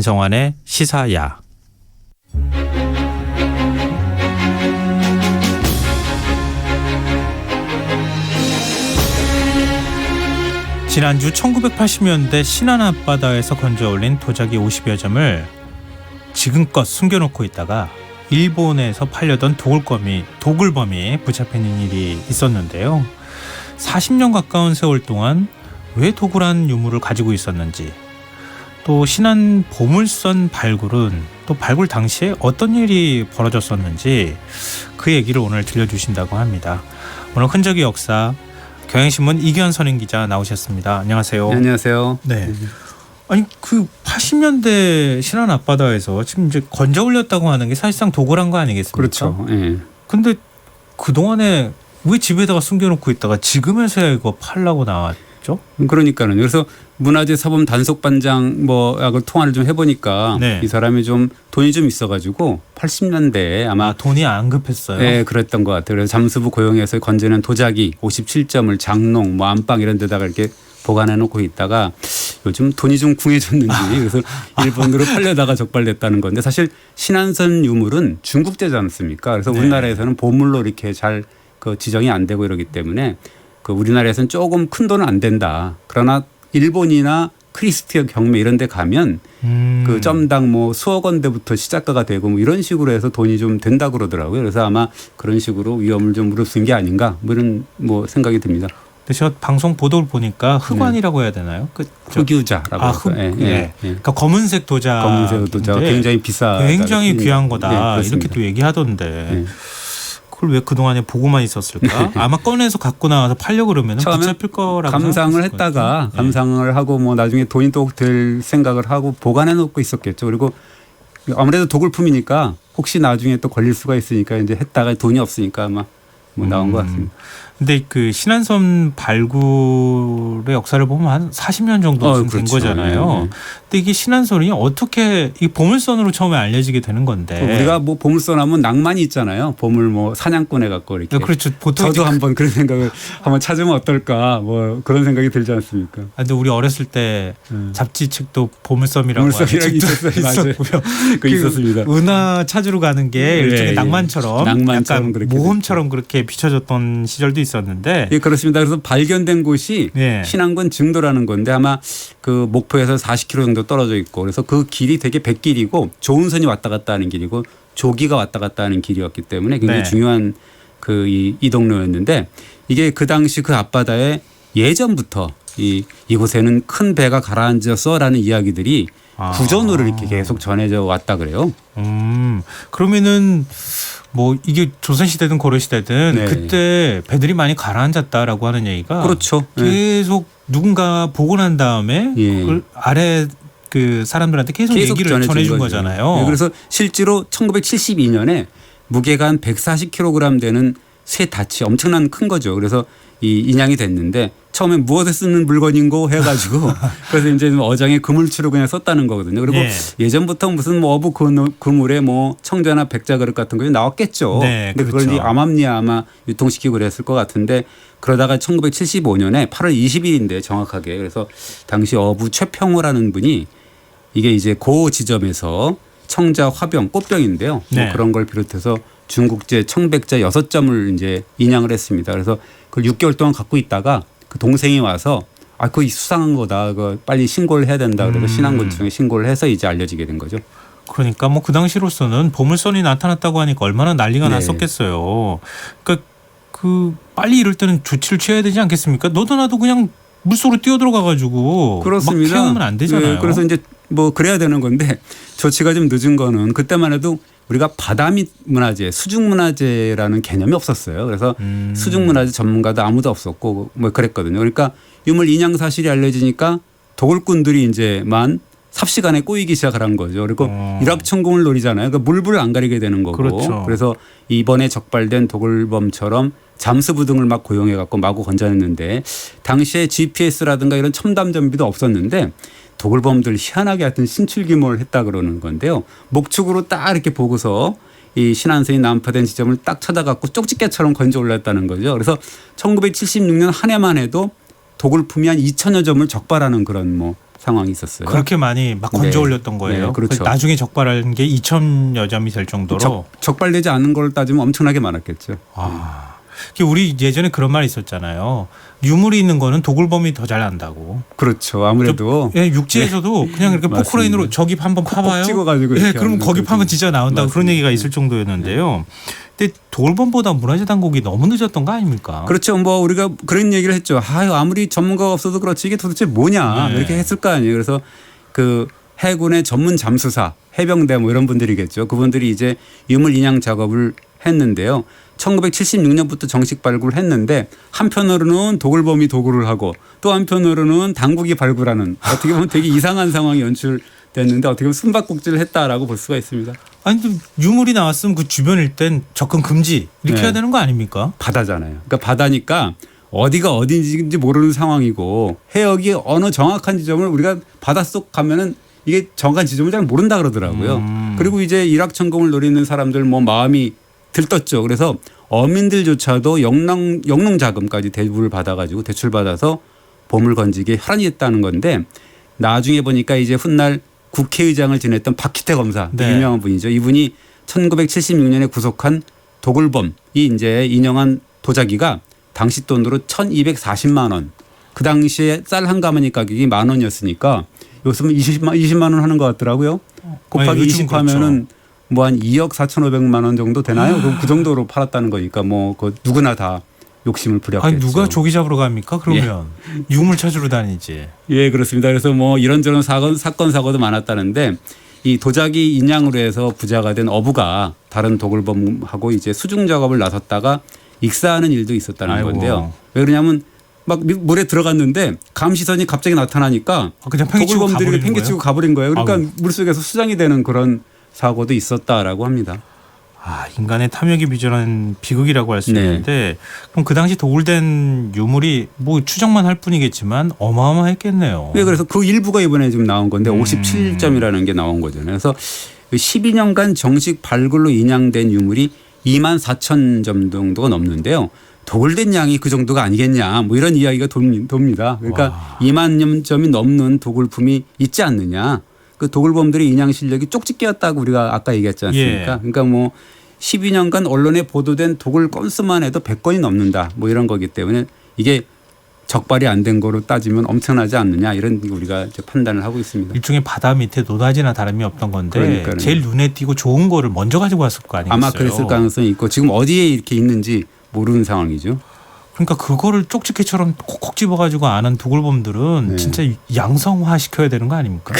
안성환의 시사야. 지난주 1980년대 신안 앞바다에서 건져올린 도자기 50여 점을 지금껏 숨겨놓고 있다가 일본에서 팔려던 도굴범이 붙잡히는 일이 있었는데요. 40년 가까운 세월 동안 왜 도굴한 유물을 가지고 있었는지, 또 신안 보물선 발굴은 또 발굴 당시에 어떤 일이 벌어졌었는지 그 얘기를 오늘 들려주신다고 합니다. 오늘 흔적의 역사 경향신문 이규현 선임 기자 나오셨습니다. 안녕하세요. 네, 안녕하세요. 네. 아니 그 80년대 신안 앞바다에서 지금 이제 건져 올렸다고 하는 게 사실상 도굴한 거 아니겠습니까? 그렇죠. 예. 근데 그 동안에 왜 집에다가 숨겨놓고 있다가 지금에서야 이거 팔라고 나왔죠? 그러니까는 그래서 문화재 사범 단속반장 하고 통화를 좀 해보니까 네. 이 사람이 좀 돈이 좀 있어가지고 80년대에 아마 돈이 안 급했어요. 네, 그랬던 것 같아요. 그래서 잠수부 고용해서 건지는 도자기 57점을 장롱, 안방 이런 데다가 이렇게 보관해 놓고 있다가 요즘 돈이 좀 궁해졌는지 그래서 일본으로 팔려다가 적발됐다는 건데, 사실 신안선 유물은 중국제지 않습니까? 그래서 네. 우리나라에서는 보물로 이렇게 잘 그 지정이 안 되고 이러기 때문에 그 우리나라에서는 조금 큰 돈은 안 된다. 그러나 일본이나 크리스티어 경매 이런 데 가면 그 점당 수억 원대부터 시작가가 되고 이런 식으로 해서 돈이 좀 된다 그러더라고요. 그래서 아마 그런 식으로 위험을 좀 무릅쓴 게 아닌가 이런 생각이 듭니다. 근데 제가 방송 보도를 보니까 흑완이라고 해야 되나요? 흑유자라고. 예. 그러니까 검은색 도자. 검은색 도자 굉장히 비싸. 굉장히 귀한 거다. 네, 이렇게 또 얘기하던데. 네. 그걸 왜 그동안에 보고만 있었을까? 아마 꺼내서 갖고 나와서 팔려고 그러면 붙잡힐 거라고 감상을 했다가 네. 감상을 하고 나중에 돈이 또 될 생각을 하고 보관해 놓고 있었겠죠. 그리고 아무래도 도굴품이니까 혹시 나중에 또 걸릴 수가 있으니까 이제 했다가 돈이 없으니까 아마 나온 것 같습니다. 근데 그 신안선 발굴의 역사를 보면 한 40년 정도 된 그렇죠. 거잖아요. 네. 근데 이게 신안선이 어떻게 이 보물선으로 처음에 알려지게 되는 건데. 우리가 보물선 하면 낭만이 있잖아요. 보물 사냥꾼 해갖고 이렇게. 그렇죠. 보통 저도 한번 그런 생각을 한번 찾으면 어떨까 그런 생각이 들지 않습니까? 근데 우리 어렸을 때 잡지책도 보물섬이라고 하는 책도 있었고요. 그 있었습니다. 은하 찾으러 가는 게 일종의 낭만처럼 약간 그렇게 모험처럼 그렇게 비춰졌던 시절도 있었는데. 예, 그렇습니다. 그래서 발견된 곳이 신안군 증도라는 건데 아마 그 목포에서 40km 정도 떨어져 있고, 그래서 그 길이 되게 백길이고 좋은 선이 왔다 갔다 하는 길이고 조기가 왔다 갔다 하는 길이었기 때문에 굉장히 중요한 그 이동로였는데, 이게 그 당시 그 앞바다에 예전부터 이곳에는 큰 배가 가라앉았어라는 이야기들이 구전으로 이렇게 계속 전해져 왔다 그래요. 그러면은 이게 조선시대든 고려시대든 그때 배들이 많이 가라앉았다라고 하는 얘기가 그렇죠. 계속 누군가 보고 난 다음에 그걸 아래 그 사람들한테 계속 얘기를 전해준 거잖아요. 그래서 실제로 1972년에 무게가 한 140kg 되는 새 닻이 엄청난 큰 거죠. 그래서 인양이 됐는데 처음에 무엇에 쓰는 물건인고 해가지고 그래서 이제 어장에 그물추로 그냥 썼다는 거거든요. 그리고 예전부터 무슨 어부 그물에 청자나 백자 그릇 같은 거 나왔겠죠. 근데 그걸 이제 암암리에 아마 유통시키고 그랬을 것 같은데, 그러다가 1975년에 8월 20일인데 정확하게, 그래서 당시 어부 최평호라는 분이 이게 이제 고 지점에서 청자, 화병, 꽃병인데요. 그런 걸 비롯해서 중국제, 청백자 6점을 이제 인양을 했습니다. 그래서 그걸 6개월 동안 갖고 있다가 그 동생이 와서 그거 수상한 거다. 그거 빨리 신고를 해야 된다. 그래서 신안군청에 신고를 해서 이제 알려지게 된 거죠. 그러니까 그 당시로서는 보물선이 나타났다고 하니까 얼마나 난리가 났었겠어요. 그러니까 빨리 이럴 때는 조치를 취해야 되지 않겠습니까? 너도 나도 그냥 물속으로 뛰어들어가 가지고 막 태우면 안 되잖아요. 그래서 이제 그래야 되는 건데 조치가 좀 늦은 거는 그때만 해도 우리가 바다밑 문화재, 수중문화재라는 개념이 없었어요. 그래서 수중문화재 전문가도 아무도 없었고 그랬거든요. 그러니까 유물 인양 사실이 알려지니까 도굴꾼들이 이제만 삽시간에 꼬이기 시작을 한 거죠. 그리고 일확천금을 노리잖아요. 그러니까 물불을 안 가리게 되는 거고. 그렇죠. 그래서 이번에 적발된 도굴범처럼 잠수부 등을 막 고용해 갖고 마구 건져냈는데, 당시에 GPS라든가 이런 첨단 장비도 없었는데 도굴범들 희한하게 하여튼 신출귀몰 했다 그러는 건데요. 목축으로 딱 이렇게 보고서 이 신안선이 난파된 지점을 딱 찾아갖고 쪽집게처럼 건져 올랐다는 거죠. 그래서 1976년 한 해만 해도 도굴품이 한 2천여 점을 적발하는 그런 뭐 상황이 있었어요. 그렇게 많이 막 건져 네. 올렸던 거예요. 네, 그렇죠. 나중에 적발한 게 2천여 점이 될 정도로. 적발되지 않은 걸 따지면 엄청나게 많았겠죠. 우리 예전에 그런 말이 있었잖아요. 유물이 있는 거는 도굴범이 더 잘 안다고. 그렇죠. 아무래도 예, 육지에서도 그냥 이렇게 맞습니다. 포크레인으로 저기 한번 파봐요. 찍어가지고 예, 이렇게 그럼 하는 거기 거죠. 파면 진짜 나온다고 그런 맞습니다. 얘기가 있을 정도였는데요. 근데 도굴범보다 문화재 당국이 너무 늦었던 거 아닙니까? 그렇죠. 뭐 우리가 그런 얘기를 했죠. 아무리 전문가가 없어도 그렇지 이게 도대체 뭐냐 네. 이렇게 했을 거 아니에요. 그래서 그 해군의 전문 잠수사, 해병대 뭐 이런 분들이겠죠. 그분들이 이제 유물 인양 작업을 했는데요. 1976년부터 정식 발굴을 했는데 한편으로는 도굴범이 도굴을 하고 또 한편으로는 당국이 발굴하는 어떻게 보면 되게 이상한 상황이 연출됐는데 어떻게 보면 숨바꼭질을 했다라고 볼 수가 있습니다. 아니 좀 유물이 나왔으면 그 주변 일땐 접근 금지 이렇게 네. 해야 되는 거 아닙니까? 바다잖아요. 그러니까 바다니까 어디가 어딘지 모르는 상황이고 해역이 어느 정확한 지점을 우리가 바닷속 가면은 이게 정확한 지점을 잘 모른다 그러더라고요. 그리고 이제 일확천금을 노리는 사람들 뭐 마음이 들떴죠. 그래서 어민들조차도 영농 자금까지 대부를 받아가지고 대출 받아서 보물 건지기에 혈안이 됐다는 건데 나중에 보니까 이제 훗날 국회의장을 지냈던 박희태 검사 네. 유명한 분이죠. 이분이 1976년에 구속한 도굴범이 이제 인용한 도자기가 당시 돈으로 1,240만 원. 그 당시에 쌀 한 가마니 가격이 10,000원이었으니까 요즘은 20만 원 하는 것 같더라고요. 곱하기 요즘 20 하면은 뭐 한 2억 4,500만 원 정도 되나요? 그럼 그 정도로 팔았다는 거니까 뭐 그 누구나 다 욕심을 부렸겠죠. 아니 누가 조기 잡으러 갑니까? 그러면 유물 찾으러 다니지. 예, 그렇습니다. 그래서 뭐 이런저런 사건 사고도 많았다는데 이 도자기 인양으로 해서 부자가 된 어부가 다른 도굴범하고 이제 수중 작업을 나섰다가 익사하는 일도 있었다는 아이고. 건데요. 왜 그러냐면 막 물에 들어갔는데 감시선이 갑자기 나타나니까 그냥 팽개치고 도굴범들이 가버리는 팽개치고 거예요? 가버린 거예요. 그러니까 아이고. 물속에서 수장이 되는 그런 사고도 있었다라고 합니다. 인간의 탐욕이 빚어낸 비극이라고 할 수 네. 있는데 그럼 그 당시 도굴된 유물이 뭐 추정만 할 뿐이겠지만 어마어마했겠네요. 네, 그래서 그 일부가 이번에 좀 나온 건데 57점이라는 게 나온 거잖아요. 그래서 12년간 정식 발굴로 인양된 유물이 24,000점 정도가 넘는데요. 도굴된 양이 그 정도가 아니겠냐 뭐 이런 이야기가 돕니다. 그러니까 2만 점이 넘는 도굴품이 있지 않느냐. 그 도굴범들의 인양 실력이 쪽집게였다고 우리가 아까 얘기했지 않습니까? 예. 그러니까 뭐 12년간 언론에 보도된 도굴 건수만 해도 100건이 넘는다. 뭐 이런 거기 때문에 이게 적발이 안 된 거로 따지면 엄청나지 않느냐 이런 우리가 이제 판단을 하고 있습니다. 일종의 바다 밑에 노다지나 다름이 없던 건데 그러니까요. 제일 눈에 띄고 좋은 거를 먼저 가지고 왔을 거 아니겠어요. 아마 그랬을 가능성이 있고 지금 어디에 이렇게 있는지 모르는 상황이죠. 그러니까 그거를 쪽집게처럼 콕콕 집어가지고 아는 도굴범들은 네. 진짜 양성화 시켜야 되는 거 아닙니까?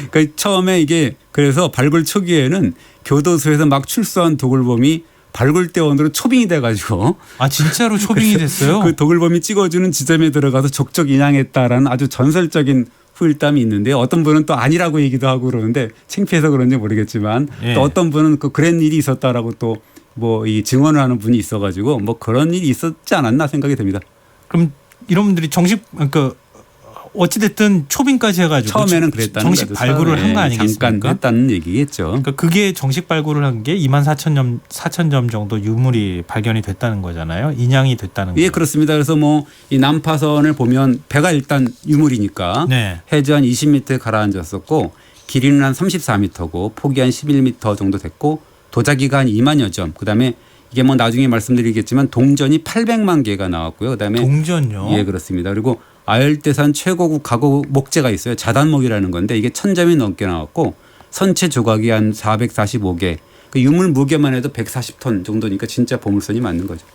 그러니까 처음에 이게 그래서 발굴 초기에는 교도소에서 막 출소한 도굴범이 발굴대원으로 초빙이 돼가지고 진짜로 초빙이 됐어요? 그 도굴범이 찍어주는 지점에 들어가서 족적 인양했다라는 아주 전설적인 후일담이 있는데 어떤 분은 또 아니라고 얘기도 하고 그러는데 창피해서 그런지 모르겠지만 예. 또 어떤 분은 그런 일이 있었다라고 또 뭐 이 증언을 하는 분이 있어가지고 뭐 그런 일이 있었지 않았나 생각이 됩니다. 그럼 이런 분들이 정식 그러니까 어찌됐든 초빙까지 해가지고 처음에는 그랬다는 정식 거죠. 발굴을 한 거 아니겠습니까? 잠깐 했다는 얘기겠죠. 그러니까 그게 정식 발굴을 한 게 24,000점 정도 유물이 발견이 됐다는 거잖아요. 인양이 됐다는 거예요. 예, 그렇습니다. 그래서 뭐 이 남파선을 보면 배가 일단 유물이니까 네. 해저 한 20m에 가라앉았었고 길이는 한 34m고 폭이 한 11m 정도 됐고 도자기가 한 2만여 점. 그다음에 이게 뭐 나중에 말씀드리겠지만 동전이 800만 개가 나왔고요. 그다음에 동전요? 예, 그렇습니다. 그리고 아열대산 최고급 가구 목재가 있어요. 자단목이라는 건데 이게 1,000점이 넘게 나왔고 선체 조각이 한 445개. 그 유물 무게만 해도 140톤 정도니까 진짜 보물선이 맞는 거죠.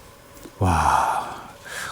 와.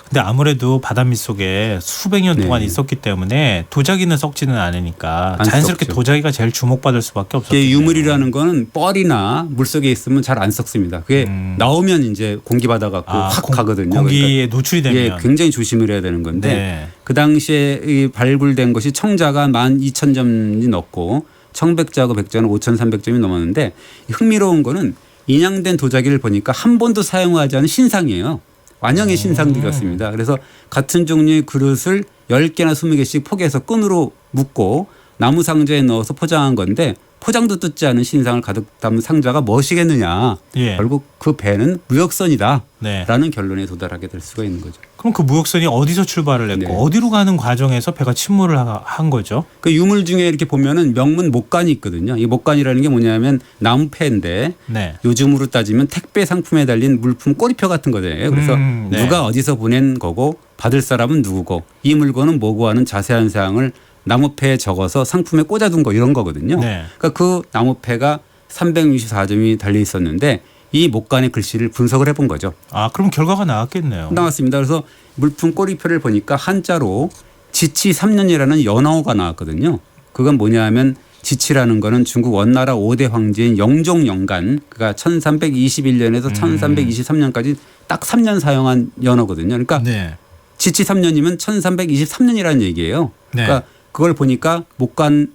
근데 아무래도 바다 밑속에 수백 년 네. 동안 있었기 때문에 도자기는 썩지는 않으니까 안 자연스럽게 썩죠. 도자기가 제일 주목받을 수밖에 없었어요. 이게 유물이라는 거는 뻘이나 물속에 있으면 잘 안 썩습니다. 그게 나오면 이제 공기 받아 갖고 확 가거든요. 공기에 노출이 되면. 예, 굉장히 조심을 해야 되는 건데 네. 그 당시에 이 발굴된 것이 청자가 12,000점이 넘고 청백자하고 백자는 5,300점이 넘었는데 흥미로운 거는 인양된 도자기를 보니까 한 번도 사용하지 않은 신상이에요. 완형의 신상들이었습니다. 그래서 같은 종류의 그릇을 10개나 20개씩 포개해서 끈으로 묶고 나무 상자에 넣어서 포장한 건데 포장도 뜯지 않은 신상을 가득 담은 상자가 무엇이겠느냐. 예. 결국 그 배는 무역선이다라는 네. 결론에 도달하게 될 수가 있는 거죠. 그럼 그 무역선이 어디서 출발을 했고 네. 어디로 가는 과정에서 배가 침몰을 한 거죠? 그 유물 중에 이렇게 보면은 명문 목간이 있거든요. 이 목간이라는 게 뭐냐면 나무패인데 네. 요즘으로 따지면 택배 상품에 달린 물품 꼬리표 같은 거예요. 그래서 네. 누가 어디서 보낸 거고 받을 사람은 누구고 이 물건은 뭐고 하는 자세한 사항을 나무패에 적어서 상품에 꽂아둔 거 이런 거거든요. 네. 그러니까 그 나무패가 364점이 달려 있었는데 이 목간의 글씨를 분석을 해본 거죠. 아, 그럼 결과가 나왔겠네요. 나왔습니다. 그래서 물품 꼬리표를 보니까 한자로 지치 3년이라는 연어가 나왔거든요. 그건 뭐냐 하면 지치라는 거는 중국 원나라 5대 황제인 영종영간 그가 1321년에서 1323년까지 딱 3년 사용한 연어거든요. 그러니까 네. 지치 3년이면 1323년이라는 얘기예요. 네. 그러니까 그걸 보니까 목간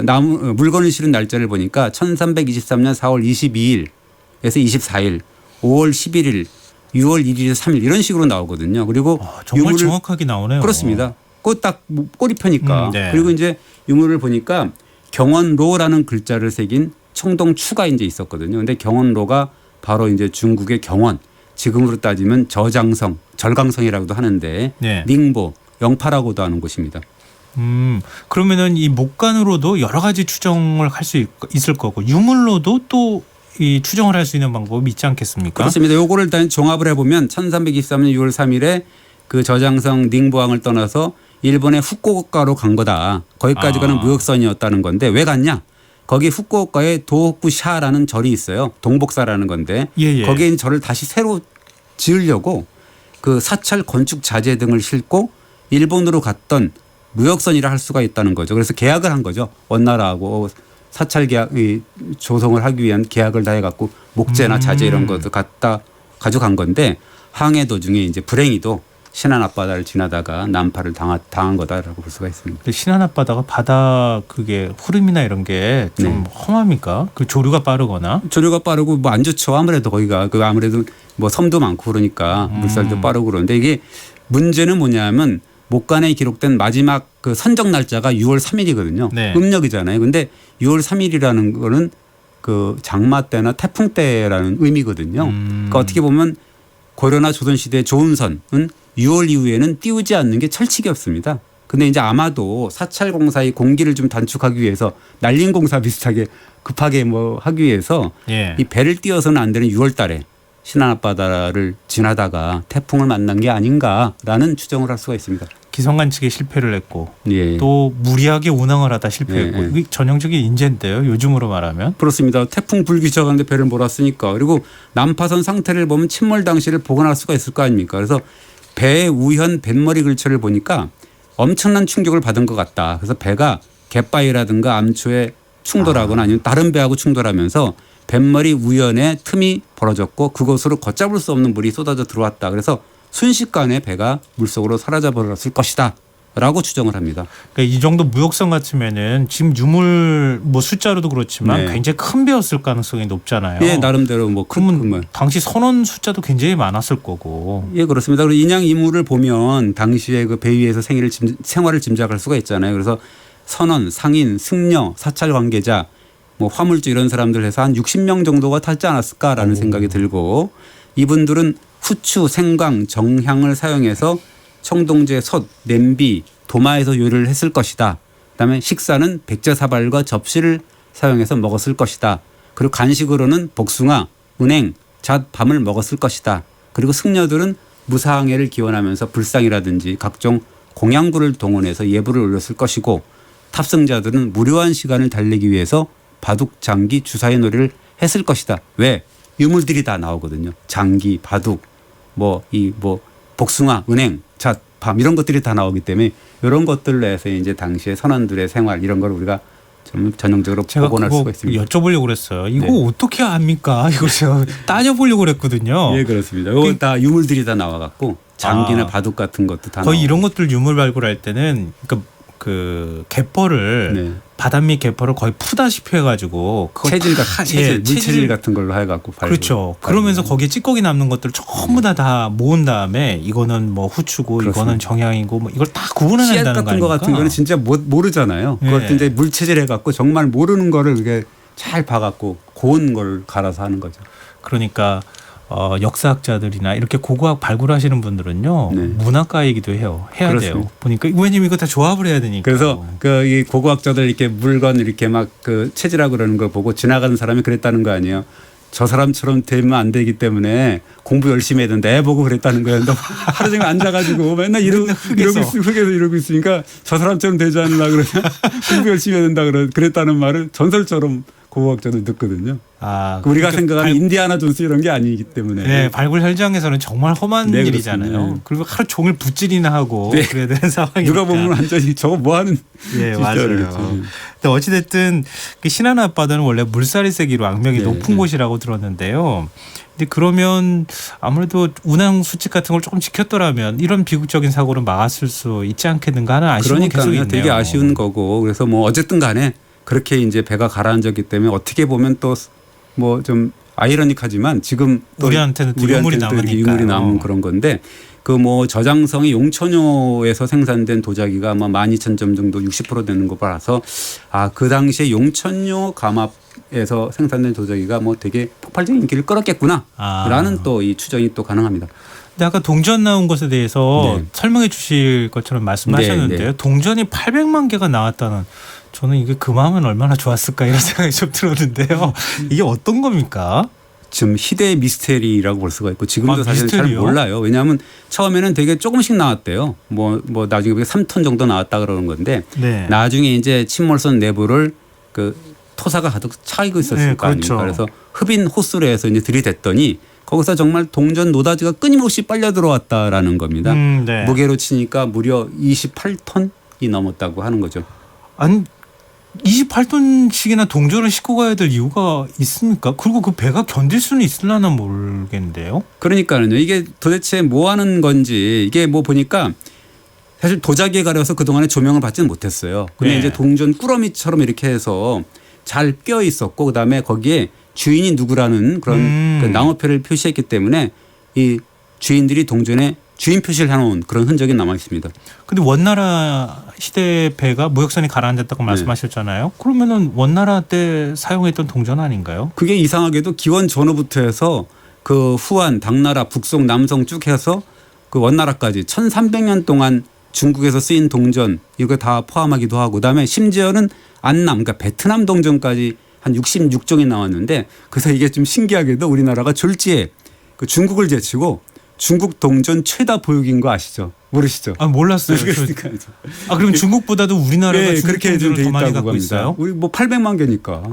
나무 물건을 실은 날짜를 보니까 1323년 4월 22일에서 24일, 5월 11일, 6월 1일에서 3일 이런 식으로 나오거든요. 그리고 정말 정확하게 나오네요. 그렇습니다. 그거 딱 꼬리표니까. 네. 그리고 이제 유물을 보니까 경원로라는 글자를 새긴 청동추가 이제 있었거든요. 근데 경원로가 바로 이제 중국의 경원, 지금으로 따지면 저장성, 절강성이라고도 하는데 네. 닝보, 영파라고도 하는 곳입니다. 그러면은 이 목간으로도 여러 가지 추정을 할 수 있을 거고 유물로도 또 이 추정을 할 수 있는 방법이 있지 않겠습니까? 그렇습니다. 요거를 일단 종합을 해보면 1323년 6월 3일에 그 저장성 닝보항을 떠나서 일본의 후쿠오카로 간 거다. 거기까지 가는 무역선이었다는 건데 왜 갔냐? 거기 후쿠오카에 도호쿠샤라는 절이 있어요. 동복사라는 건데 예. 거기에 있는 절을 다시 새로 지으려고 그 사찰 건축 자재 등을 싣고 일본으로 갔던 무역선이라 할 수가 있다는 거죠. 그래서 계약을 한 거죠. 원나라하고 사찰 계약 조성을 하기 위한 계약을 다 해갖고 목재나 자재 이런 것도 갖다 가져간 건데 항해 도중에 이제 불행히도 신안 앞바다를 지나다가 난파를 당한 거다라고 볼 수가 있습니다. 신안 앞바다가 바다 그게 흐름이나 이런 게 좀 험합니까? 그 조류가 빠르거나? 조류가 빠르고 뭐 안 좋죠. 아무래도 거기가 그 아무래도 뭐 섬도 많고 그러니까 물살도 빠르고 그런데 이게 문제는 뭐냐면 목간에 기록된 마지막 그 선정 날짜가 6월 3일이거든요. 네. 음력이잖아요. 근데 6월 3일이라는 거는 그 장마 때나 태풍 때라는 의미거든요. 그러니까 어떻게 보면 고려나 조선시대 조은선은 6월 이후에는 띄우지 않는 게 철칙이 없습니다. 근데 이제 아마도 사찰 공사의 공기를 좀 단축하기 위해서 날림 공사 비슷하게 급하게 뭐 하기 위해서 예. 이 배를 띄워서는 안 되는 6월 달에 신안 앞바다를 지나다가 태풍을 만난 게 아닌가라는 추정을 할 수가 있습니다. 기성관 측에 실패를 했고 예. 또 무리하게 운항을 하다 실패했고 예. 이게 전형적인 인재인데요. 요즘으로 말하면. 그렇습니다. 태풍 불기 시작하는데 배를 몰았으니까. 그리고 난파선 상태를 보면 침몰 당시를 복원할 수가 있을 거 아닙니까. 그래서 배의 우현 뱃머리 글처를 보니까 엄청난 충격을 받은 것 같다. 그래서 배가 갯바위라든가 암초에 충돌하거나 아니면 다른 배하고 충돌하면서 뱃머리 우연에 틈이 벌어졌고 그곳으로 걷잡을 수 없는 물이 쏟아져 들어왔다. 그래서 순식간에 배가 물속으로 사라져 버렸을 것이다. 라고 추정을 합니다. 그러니까 이 정도 무역선 같으면은 지금 유물 뭐 숫자로도 그렇지만 네. 굉장히 큰 배였을 가능성이 높잖아요. 예, 나름대로 뭐 그러면 당시 선원 숫자도 굉장히 많았을 거고. 예, 그렇습니다. 그리고 인양 이물을 보면 당시에 그 배 위에서 생활을 짐작할 수가 있잖아요. 그래서 선원, 상인, 승려, 사찰 관계자, 뭐 화물주 이런 사람들 해서 한 60명 정도가 타지 않았을까라는 생각이 들고 이분들은 후추, 생강, 정향을 사용해서 청동제, 솥, 냄비, 도마에서 요리를 했을 것이다. 그다음에 식사는 백제사발과 접시를 사용해서 먹었을 것이다. 그리고 간식으로는 복숭아, 은행, 잣, 밤을 먹었을 것이다. 그리고 승려들은 무사항해를 기원하면서 불상이라든지 각종 공양구를 동원해서 예불을 올렸을 것이고 탑승자들은 무료한 시간을 달리기 위해서 바둑, 장기, 주사위 놀이를 했을 것이다. 왜? 유물들이 다 나오거든요. 장기, 바둑, 복숭아, 은행, 잣, 밤 이런 것들이 다 나오기 때문에 이런 것들로 해서 이제 당시의 선원들의 생활 이런 걸 우리가 좀 전형적으로 제가 복원할 그거 수가 있습니다. 여쭤보려고 그랬어요. 이거 네. 어떻게 압니까? 이거 제가 따져보려고 그랬거든요. 예, 그렇습니다. 이건 다 유물들이 다 나와갖고 장기나 바둑 같은 것도 다 거의 나오고. 이런 것들 유물 발굴할 때는 그 갯벌을 네. 바닷밑 개포를 거의 푸다시피 해가지고 그걸 체질 다- 같은 예, 물체질 같은 걸로 해갖고 그렇죠. 그러면서 거기에 찌꺼기 남는 것들을 전부 다 모은 다음에 이거는 뭐 후추고 그렇습니다. 이거는 정향이고 뭐 이걸 다 씨앗 구분해낸다는 같은 거 거 아닙니까? 같은 거는 진짜 모르잖아요. 예. 그걸 이제 물체질 해갖고 정말 모르는 거를 이게 잘 봐갖고 고운 걸 갈아서 하는 거죠. 그러니까 역사학자들이나 이렇게 고고학 발굴하시는 분들은요 네. 문학가이기도 해요. 해야 그렇습니다. 돼요. 보니까 왜냐면 이거 다 조합을 해야 되니까. 그래서 그 이 고고학자들 이렇게 물건 이렇게 막 그 체질하고 그러는 걸 보고 지나가는 사람이 그랬다는 거 아니에요. 저 사람처럼 되면 안 되기 때문에 공부 열심히 해야 된다. 애 보고 그랬다는 거예요. 너 하루 종일 앉아가지고 맨날 이러고 있으니까 저 사람처럼 되지 않으려 그러냐. 공부 열심히 해야 된다. 그랬다는 말을 전설처럼 고고학자들 듣거든요. 아, 우리가 그러니까 생각하는 인디아나 존스 이런 게 아니기 때문에. 네, 발굴 현장에서는 정말 험한 네, 일이잖아요. 그렇습니다. 그리고 하루 종일 붓질이나 하고 네. 그래야 되는 상황이니까. 누가 보면 완전히 저거 뭐 하는 예, 진짜 맞아요. 그렇죠. 근데 어찌됐든 그 신안 앞바다는 원래 물살이 세기로 악명이 네, 높은 네. 곳이라고 들었는데요. 근데 그러면 아무래도 운항 수칙 같은 걸 조금 지켰더라면 이런 비극적인 사고를 막았을 수 있지 않겠는가 하는 아쉬움이 계속 그러니까요. 있네요. 되게 아쉬운 거고 그래서 뭐 어쨌든 간에 그렇게 이제 배가 가라앉았기 때문에 어떻게 보면 또 뭐 좀 아이러니하지만 지금 또 우리한테는 또 유물이 또 이렇게 남으니까요. 유물이 남은 그런 건데 그 뭐 저장성이 용천호에서 생산된 도자기가 아마 12,000점 정도 60% 되는 거 봐서 그 당시에 용천호 감압에서 생산된 도자기가 뭐 되게 폭발적인 인기를 끌었겠구나라는 또 이 추정이 또 가능합니다. 근데 아까 동전 나온 것에 대해서 네. 설명해 주실 것처럼 말씀하셨는데요. 네, 네. 동전이 800만 개가 나왔다는 저는 이게 그 마음은 얼마나 좋았을까 이런 생각이 좀 들었는데요. 이게 어떤 겁니까? 지금 희대의 미스테리라고 볼 수가 있고 지금도 사실 잘 미스테리요? 몰라요. 왜냐하면 처음에는 되게 조금씩 나왔대요. 뭐 나중에 3톤 정도 나왔다 그러는 건데 네. 나중에 이제 침몰선 내부를 그 토사가 가득 차이고 있었을 네, 거 아닙니까? 그렇죠. 그래서 흡인 호스로 해서 이제 들이댔더니 거기서 정말 동전 노다지가 끊임없이 빨려 들어왔다라는 겁니다. 네. 무게로 치니까 무려 28톤이 넘었다고 하는 거죠. 아니 28톤씩이나 동전을 싣고 가야 될 이유가 있습니까? 그리고 그 배가 견딜 수는 있으려나 모르겠는데요. 그러니까는요. 이게 도대체 뭐 하는 건지 이게 뭐 보니까 사실 도자기에 가려서 그동안에 조명을 받지는 못했어요. 근데 네. 이제 동전 꾸러미처럼 이렇게 해서 잘 껴 있었고 그다음에 거기에 주인이 누구라는 그런 그 낭어표를 표시했기 때문에 이 주인들이 동전에 주인 표시를 해놓은 그런 흔적이 남아 있습니다. 근데 원나라 시대 배가 무역선이 가라앉았다고 말씀하셨잖아요. 그러면은 원나라 때 사용했던 동전 아닌가요? 그게 이상하게도 기원 전후부터 해서 그 후한, 당나라, 북송, 남성 쭉 해서 그 원나라까지 1300년 동안 중국에서 쓰인 동전 이거 다 포함하기도 하고 그다음에 심지어는 안남 그러니까 베트남 동전까지 한 66종이 나왔는데 그래서 이게 좀 신기하게도 우리나라가 졸지에 그 중국을 제치고 중국 동전 최다 보유기인 거 아시죠? 모르시죠? 아 몰랐어요. 그럼 중국보다도 우리나라가 네, 중국 그렇게 좀 동전을 돼 더 많이 있다고 갖고 합니다. 있어요? 우리 뭐 800만 개니까.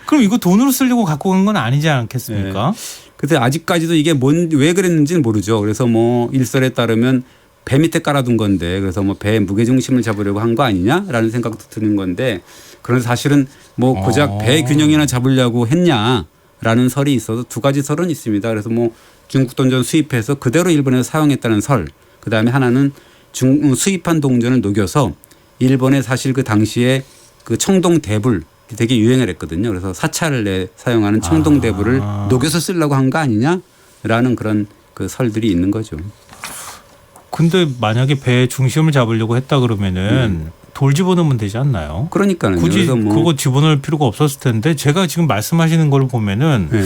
그럼 이거 돈으로 쓰려고 갖고 간 건 아니지 않겠습니까? 그래서 아직까지도 이게 왜 그랬는지는 모르죠. 그래서 뭐 일설에 따르면 배 밑에 깔아둔 건데 그래서 뭐 배 무게중심을 잡으려고 한 거 아니냐라는 생각도 드는 건데 그런데 사실은 뭐 고작 배 균형이나 잡으려고 했냐라는 설이 있어서 두 가지 설은 있습니다. 그래서 뭐 중국 동전 수입해서 그대로 일본에서 사용했다는 설 그다음에 하나는 수입한 동전을 녹여서 일본에 사실 그 당시에 그 청동 대불 되게 유행을 했거든요. 그래서 사찰에 사용하는 청동 대불을 녹여서 쓰려고 한 거 아니냐라는 그런 그 설들이 있는 거죠. 근데 만약에 배 중심을 잡으려고 했다 그러면은 돌 집어넣으면 되지 않나요? 그러니까요. 굳이 그래서 뭐 그거 집어넣을 필요가 없었을 텐데 제가 지금 말씀하시는 걸 보면은 네.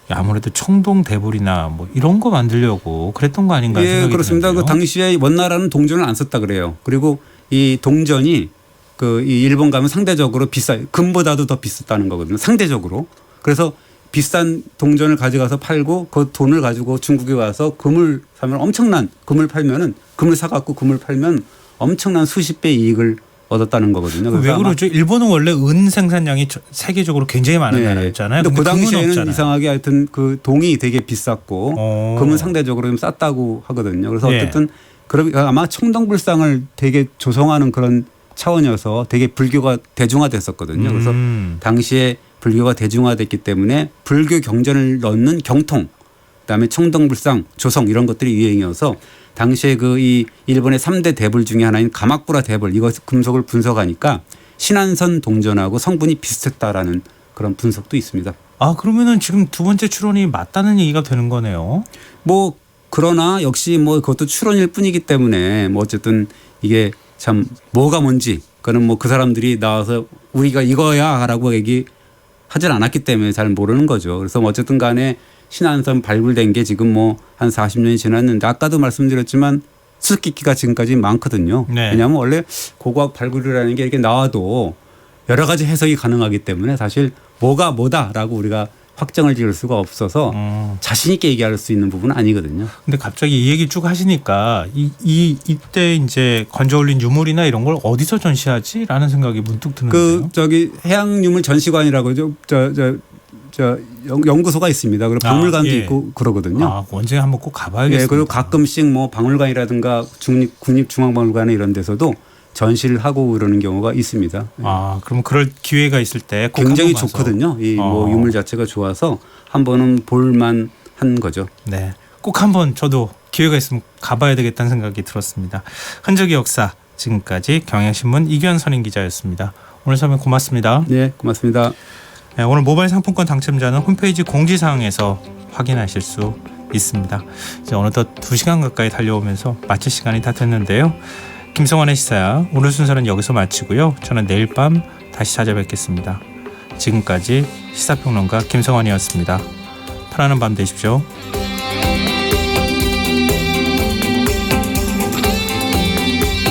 아무래도 청동 대불이나 뭐 이런 거 만들려고 그랬던 거 아닌가 예, 생각이 그렇습니다. 드는데요. 그 당시에 원나라는 동전을 안 썼다 그래요. 그리고 이 동전이 그 이 일본 가면 상대적으로 금보다도 더 비쌌다는 거거든요. 상대적으로. 그래서 비싼 동전을 가져가서 팔고 그 돈을 가지고 중국에 와서 금을 사면 엄청난 금을 팔면은 금을 사갖고 금을 팔면 엄청난 수십 배 이익을 얻었다는 거거든요. 왜 그러죠? 일본은 원래 은 생산량이 세계적으로 굉장히 많은 나라였잖아요. 근데 그 금은 당시에는 없잖아요. 이상하게 하여튼 그 동이 되게 비쌌고 금은 상대적으로 좀 쌌다고 하거든요. 그래서 어쨌든 그럼 아마 청동불상을 되게 조성하는 그런 차원이어서 되게 불교가 대중화됐었거든요. 그래서 당시에 불교가 대중화됐기 때문에 불교 경전을 넣는 경통, 그다음에 청동불상, 조성 이런 것들이 유행이어서 당시에 그 이 일본의 3대 대불 중에 하나인 가마쿠라 대불 이거 금속을 분석하니까 신안선 동전하고 성분이 비슷했다라는 그런 분석도 있습니다. 아 그러면은 지금 두 번째 추론이 맞다는 얘기가 되는 거네요. 뭐 그러나 역시 뭐 그것도 추론일 뿐이기 때문에 뭐 어쨌든 이게 참 뭐가 뭔지 그거는 뭐 그 사람들이 나와서 우리가 이거야라고 얘기하진 않았기 때문에 잘 모르는 거죠. 그래서 뭐 어쨌든 간에 신안선 발굴된 게 지금 뭐 한 40년이 지났는데 아까도 말씀드렸지만 수수께끼가 지금까지 많거든요. 네. 왜냐하면 원래 고고학 발굴이라는 게 이렇게 나와도 여러 가지 해석이 가능하기 때문에 사실 뭐가 뭐다라고 우리가 확정을 지을 수가 없어서 자신 있게 얘기할 수 있는 부분은 아니거든요. 근데 갑자기 이 얘기 쭉 하시니까 이때 이제 건져 올린 유물이나 이런 걸 어디서 전시하지라는 생각이 문득 드는데요. 그 저기 해양유물 전시관이라고 연구소가 있습니다. 그리고 박물관도 예. 있고 그러거든요. 아, 언제 한번 꼭 가봐야겠습니다. 예, 그리고 가끔씩 뭐 박물관이라든가 국립중앙박물관 이런 데서도 전시를 하고 그러는 경우가 있습니다. 아, 그럼 그럴 기회가 있을 때 꼭 굉장히 한번 가서. 좋거든요. 이 뭐 유물 자체가 좋아서 한 번은 볼만한 거죠. 네, 꼭 한번 저도 기회가 있으면 가봐야 되겠다는 생각이 들었습니다. 흔적의 역사 지금까지 경향신문 이규현 기자였습니다. 오늘 설명 고맙습니다. 네, 고맙습니다. 네, 오늘 모바일 상품권 당첨자는 홈페이지 공지사항에서 확인하실 수 있습니다. 이제 어느덧 2시간 가까이 달려오면서 마칠 시간이 다 됐는데요. 김성환의 시사야 오늘 순서는 여기서 마치고요. 저는 내일 밤 다시 찾아뵙겠습니다. 지금까지 시사평론가 김성환이었습니다. 편안한 밤 되십시오.